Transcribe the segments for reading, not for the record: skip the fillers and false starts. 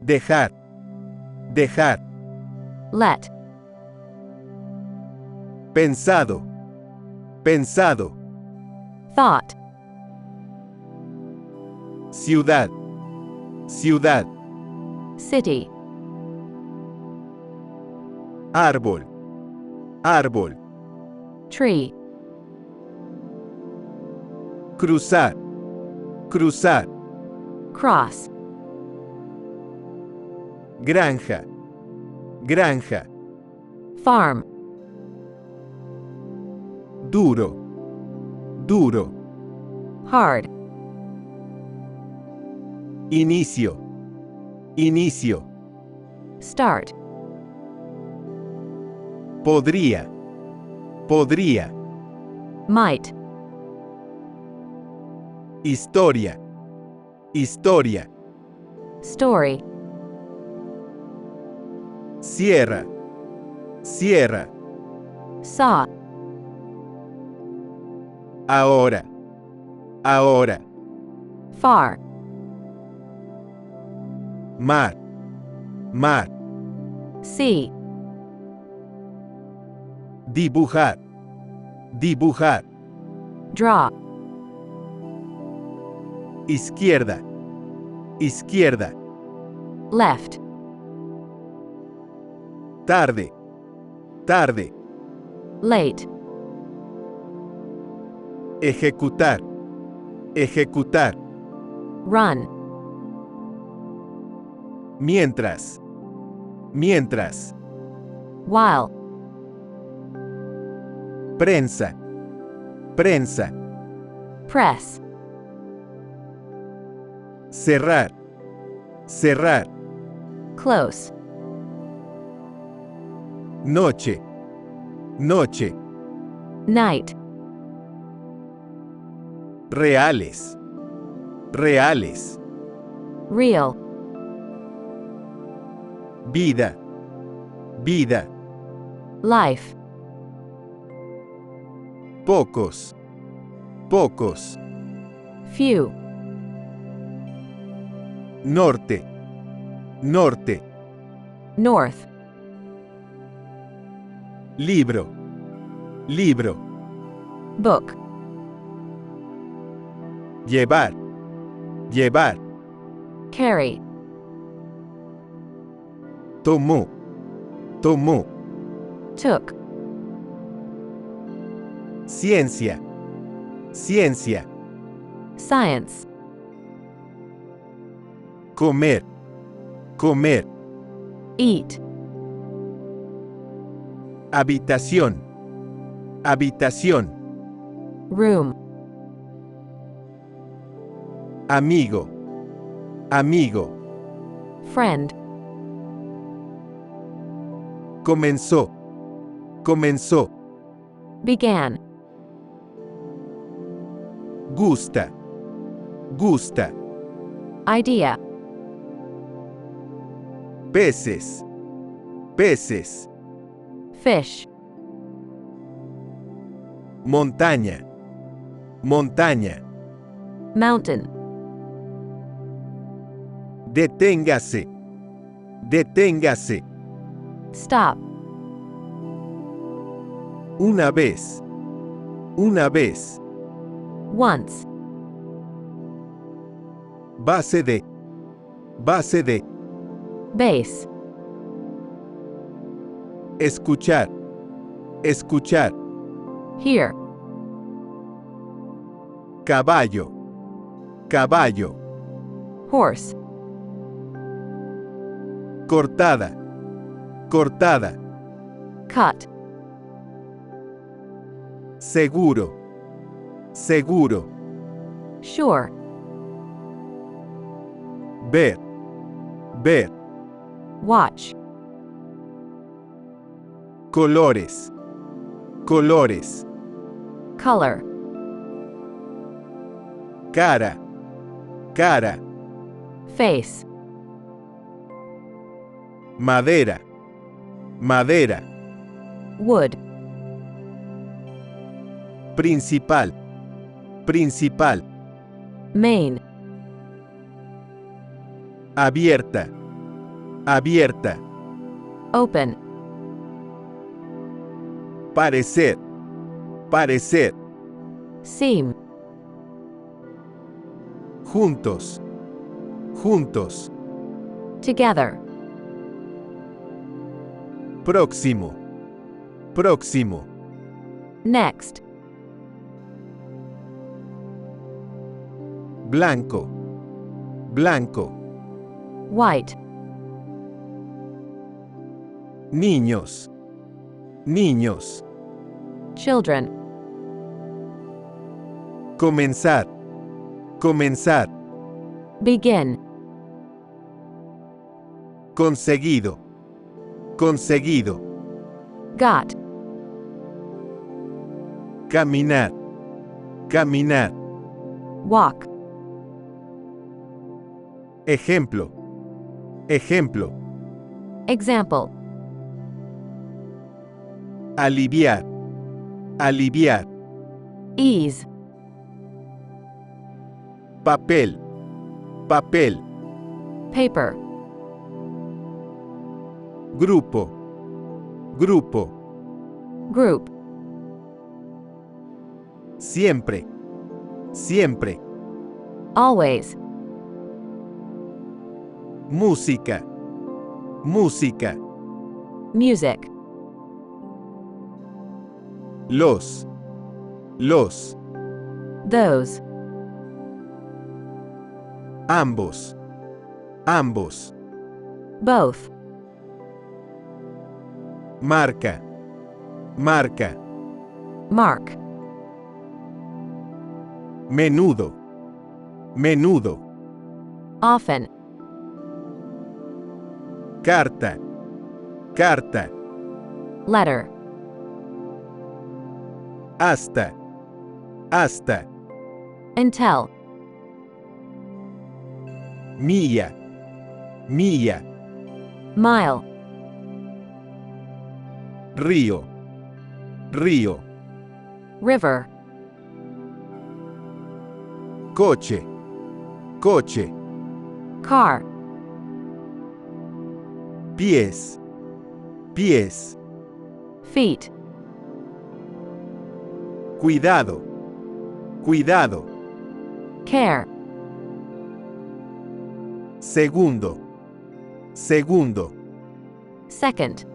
Dejar. Dejar. Let. Pensado. Pensado. Thought. Ciudad. Ciudad. City. Árbol. Árbol. Tree. Cruzar. Cruzar. Cross. Granja. Granja. Farm. Duro. Duro. Hard. Inicio. Inicio. Start. Podría. Podría. Might. Historia. Historia. Story. Sierra. Sierra. Saw. Ahora. Ahora. Far. Mar. Mar. See. Dibujar. Dibujar. Draw. Izquierda. Izquierda. Left. Tarde. Tarde. Late. Ejecutar. Ejecutar. Run. Mientras. Mientras. While. Prensa. Prensa. Press. Cerrar. Cerrar. Close. Noche. Noche. Night. Reales. Reales. Real. Vida. Vida. Life. Pocos. Pocos. Few. Norte. Norte. North. Libro. Libro. Book. Llevar. Llevar. Carry. Tomó. Tomó. Took. Ciencia. Ciencia. Science. Comer. Comer. Eat. Habitación. Habitación. Room. Amigo. Amigo. Friend. Comenzó. Comenzó. Began. Gusta. Gusta. Idea. Peces. Peces. Fish. Montaña. Montaña. Mountain. Deténgase. Deténgase. Stop. Una vez. Una vez. Once. Base de. Base de. Base. Escuchar. Escuchar. Hear. Caballo. Caballo. Horse. Cortada. Cortada. Cut. Seguro. Seguro. Sure. Ver. Ver. Watch. Colores. Colores. Color. Cara. Cara. Face. Madera. Madera. Wood. Principal. Principal. Main. Abierta. abierta, Open. parecer, parecer, Seem. juntos, juntos, Together. próximo, próximo, Next. blanco, blanco, White. niños, niños, Children. comenzar, comenzar, Begin. conseguido, conseguido, Got. caminar, caminar, Walk. ejemplo, ejemplo, Example. aliviar, aliviar, Ease. papel, papel, Paper. grupo, grupo, Group. siempre, siempre, Always. música, música, Music. los, Those. ambos, ambos, Both. marca, marca, Mark. menudo, menudo, Often. carta, carta, Letter. hasta, hasta, Until. milla, milla, Mile. río, río, River. coche, coche, Car. pies, pies, Feet. cuidado, cuidado, Care. segundo, segundo, Second.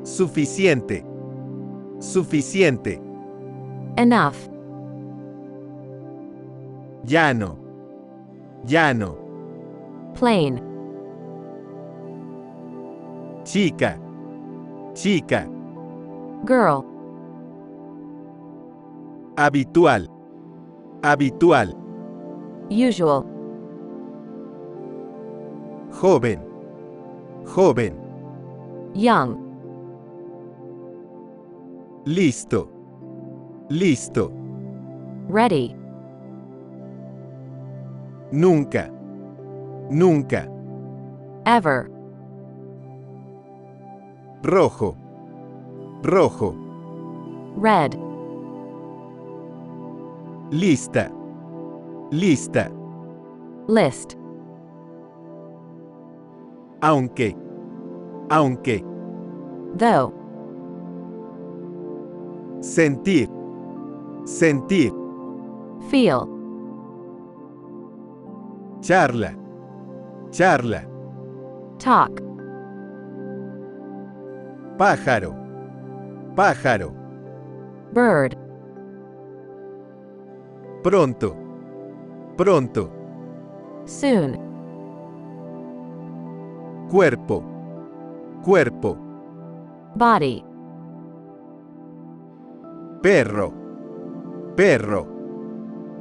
suficiente, suficiente, Enough. llano, llano, Plain. chica, chica, Girl. habitual, habitual, Usual. joven, joven, Young. listo, listo, Ready. nunca, nunca, Ever. rojo, rojo, Red. lista, lista, List. aunque, aunque, Though. sentir, sentir, Feel. charla, charla, Talk. pájaro, pájaro, Bird. pronto, pronto, Soon. cuerpo, cuerpo, Body. perro, perro,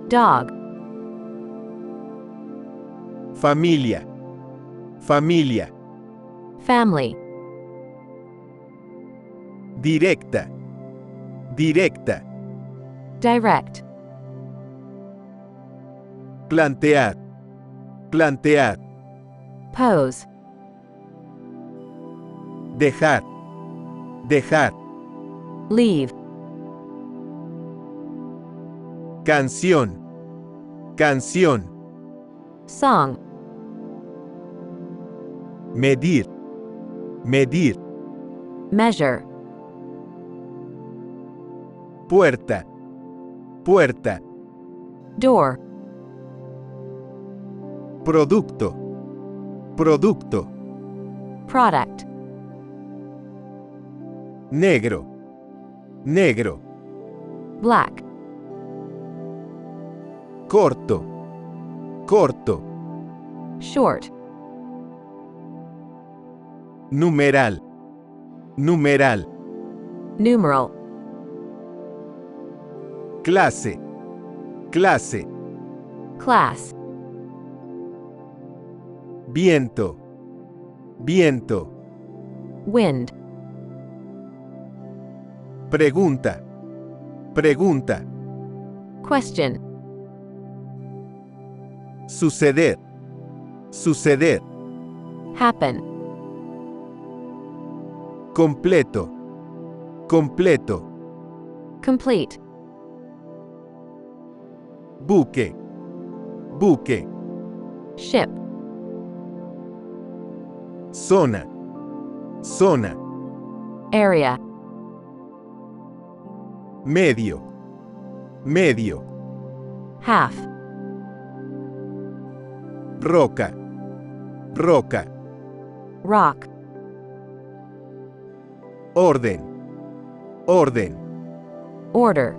Dog. familia, familia, Family. directa, directa, Direct. plantear, plantear, Pose. dejar, dejar, Leave. canción, canción, Song. Medir. Medir. Measure. Puerta. Puerta. Door. Producto. Producto. Product. Negro. Negro. Black. Corto. Corto. Short. Numeral. Numeral. Numeral. Clase. Clase. Class. Viento. Viento. Wind. Pregunta. Pregunta. Question. Suceder. Suceder. Happen. Completo. Completo. Complete. Buque. Buque. Ship. Zona. Zona. Area. Medio. Medio. Half. Roca. Roca. Rock. Orden. Orden. Order.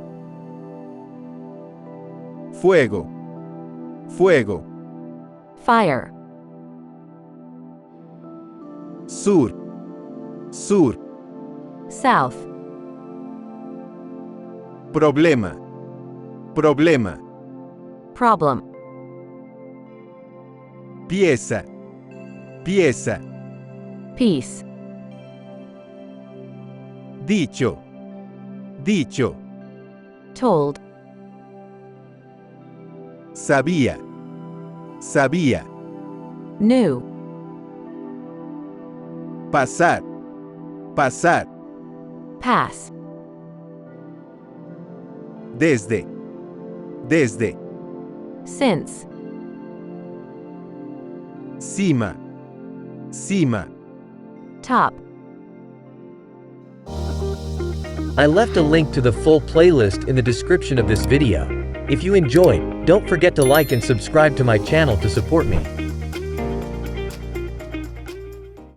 Fuego. Fuego. Fire. Sur. Sur. South. Problema. Problema. Problem. Pieza. Pieza. Piece. Dicho. Dicho. Told. Sabía. Sabía. New. Pasar. Pasar. Pass. Desde. Desde. Since. Cima. Cima. Top. I left a link to the full playlist in the description of this video. If you enjoyed, don't forget to like and subscribe to my channel to support me.